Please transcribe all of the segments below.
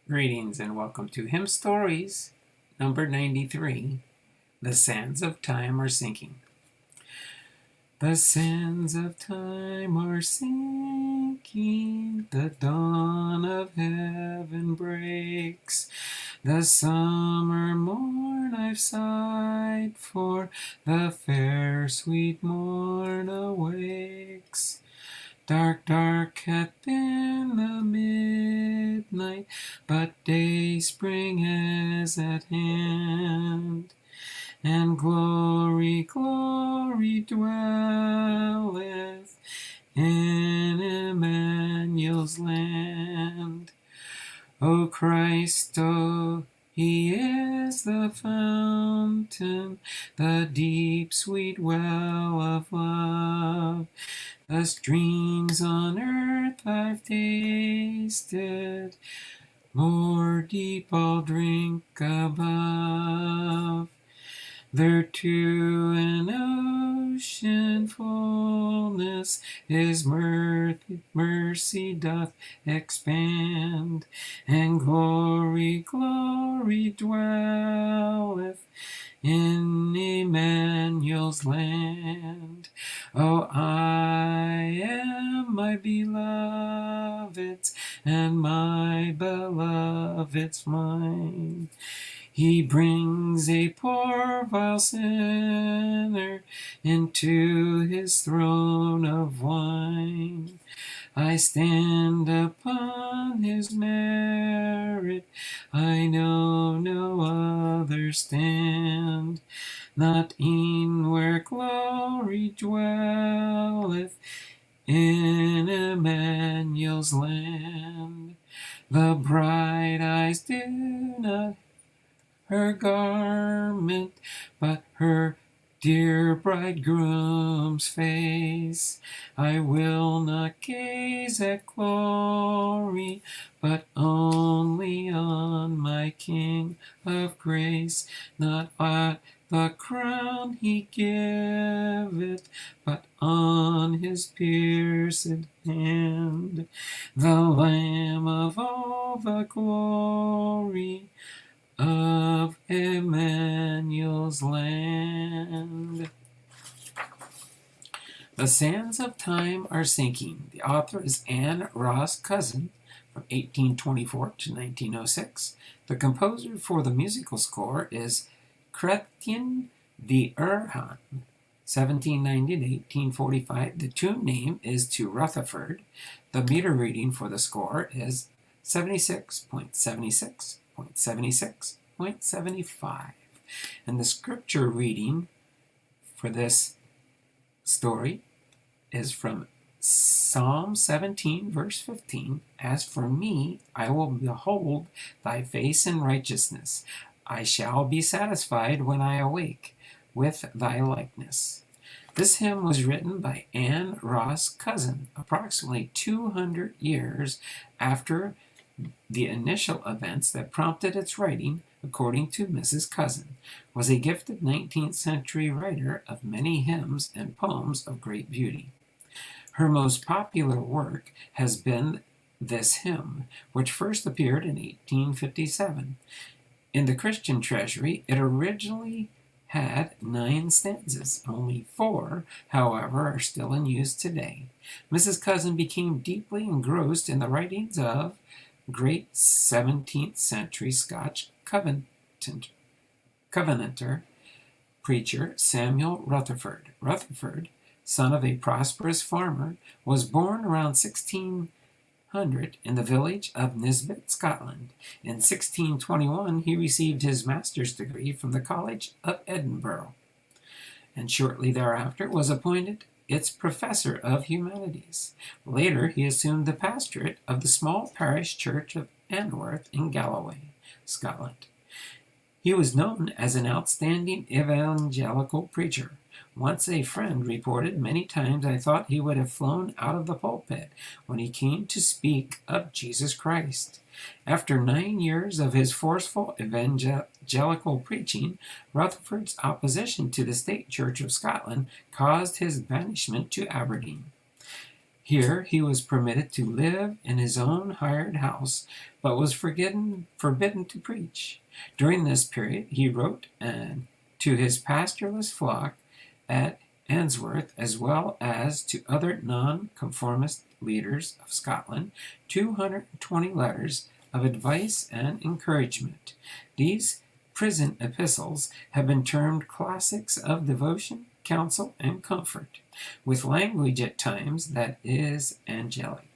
Greetings and welcome to Hymn Stories, number 93. The sands of time are sinking. The sands of time are sinking, the dawn of heaven breaks. The summer morn I've sighed for, the fair sweet morn awakes. Dark, dark hath been the midnight, but day spring is at hand. And glory, glory dwelleth in Emmanuel's land. O Christ, O He is the fountain, the deep sweet well of love. The streams on earth I've tasted, more deep I'll drink above. There to an ocean fullness His mercy doth expand, and glory, glory dwelleth in Emmanuel's land. Oh, I am my beloved's, and my beloved's mine. He brings a poor vile sinner into His throne of wine. I stand upon His merit, I know no other stand. Not e'en where glory dwelleth in Emmanuel's land. The bright eyes do not her garment, but her dear bridegroom's face. I will not gaze at glory, but only on my King of grace. Not at the crown He giveth, but on His pierced hand. The Lamb of all the glory of Emmanuel's land. The sands of time are sinking. The author is Anne Ross Cousin from 1824 to 1906. The composer for the musical score is Chrétien de Urhan, 1790 to 1845. The tune name is To Rutherford. The meter reading for the score is 76.76.76.75. And the scripture reading for this story is from Psalm 17, verse 15. As for me, I will behold thy face in righteousness. I shall be satisfied when I awake with thy likeness. This hymn was written by Anne Ross Cousin approximately 200 years after the initial events that prompted its writing. According to Mrs. Cousin, was a gifted 19th century writer of many hymns and poems of great beauty. Her most popular work has been this hymn, which first appeared in 1857. In the Christian Treasury, it originally had 9 stanzas. Only 4, however, are still in use today. Mrs. Cousin became deeply engrossed in the writings of great 17th century Scotch Covenanter preacher Samuel Rutherford. Rutherford, son of a prosperous farmer, was born around 1600 in the village of Nisbet, Scotland. In 1621, he received his master's degree from the College of Edinburgh, and shortly thereafter was appointed its professor of humanities. Later, he assumed the pastorate of the small parish church of Anworth in Galloway, Scotland. He was known as an outstanding evangelical preacher. Once a friend reported, many times I thought he would have flown out of the pulpit when he came to speak of Jesus Christ. After 9 years of his forceful evangelical preaching, Rutherford's opposition to the State Church of Scotland caused his banishment to Aberdeen. Here he was permitted to live in his own hired house, but was forbidden to preach. During this period, he wrote to his pastorless flock at Answorth, as well as to other nonconformist leaders of Scotland, 220 letters of advice and encouragement. These prison epistles have been termed classics of devotion, counsel, and comfort, with language at times that is angelic.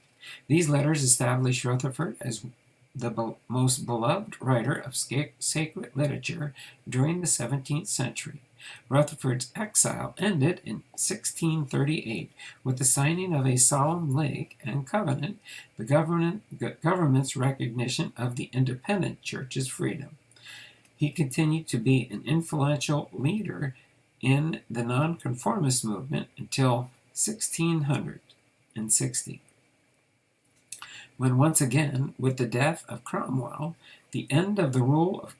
These letters establish Rutherford as the most beloved writer of sacred literature during the 17th century. Rutherford's exile ended in 1638 with the signing of a solemn league and covenant, the government's recognition of the independent church's freedom. He continued to be an influential leader in the nonconformist movement until 1660, when once again, with the death of Cromwell, the end of the rule of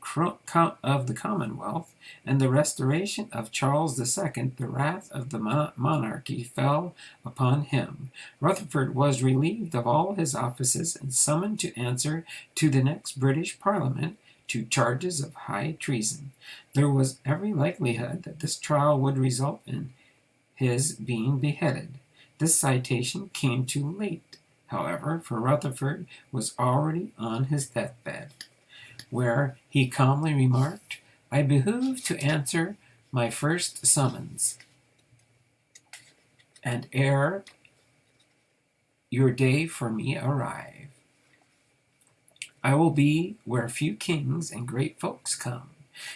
the Commonwealth, and the restoration of Charles II, the wrath of the monarchy fell upon him. Rutherford was relieved of all his offices and summoned to answer to the next British Parliament to charges of high treason. There was every likelihood that this trial would result in his being beheaded. This citation came too late, however, for Rutherford was already on his deathbed, where he calmly remarked, "I behoove to answer my first summons, and ere your day for me arrive, I will be where few kings and great folks come."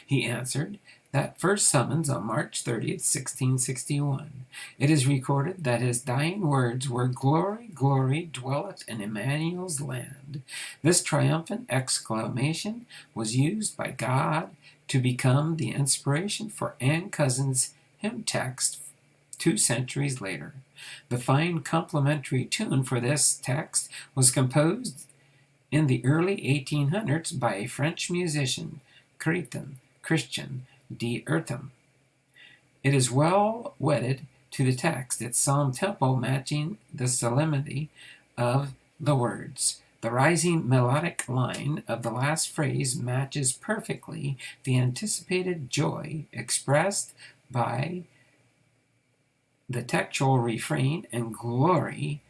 He answered that first summons on March 30th, 1661. It is recorded that his dying words were, "Glory, glory dwelleth in Emmanuel's land." This triumphant exclamation was used by God to become the inspiration for Anne Cousin's hymn text 2 centuries later. The fine complementary tune for this text was composed in the early 1800s by a French musician, Christian de Rhythem. It is well wedded to the text, its solemn tempo matching the solemnity of the words. The rising melodic line of the last phrase matches perfectly the anticipated joy expressed by the textual refrain, "and glory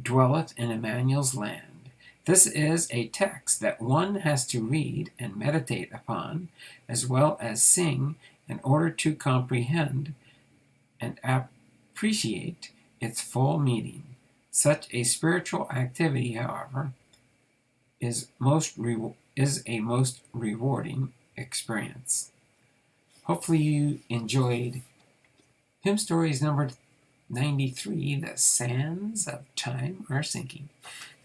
dwelleth in Emmanuel's land." This is a text that one has to read and meditate upon, as well as sing, in order to comprehend and appreciate its full meaning. Such a spiritual activity, however, is a most rewarding experience. Hopefully you enjoyed Hymn Stories number 93, The Sands of Time Are Sinking.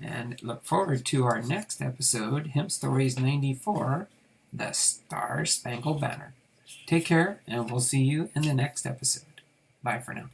And look forward to our next episode, Hymn Stories 94, The Star Spangled Banner. Take care, and we'll see you in the next episode. Bye for now.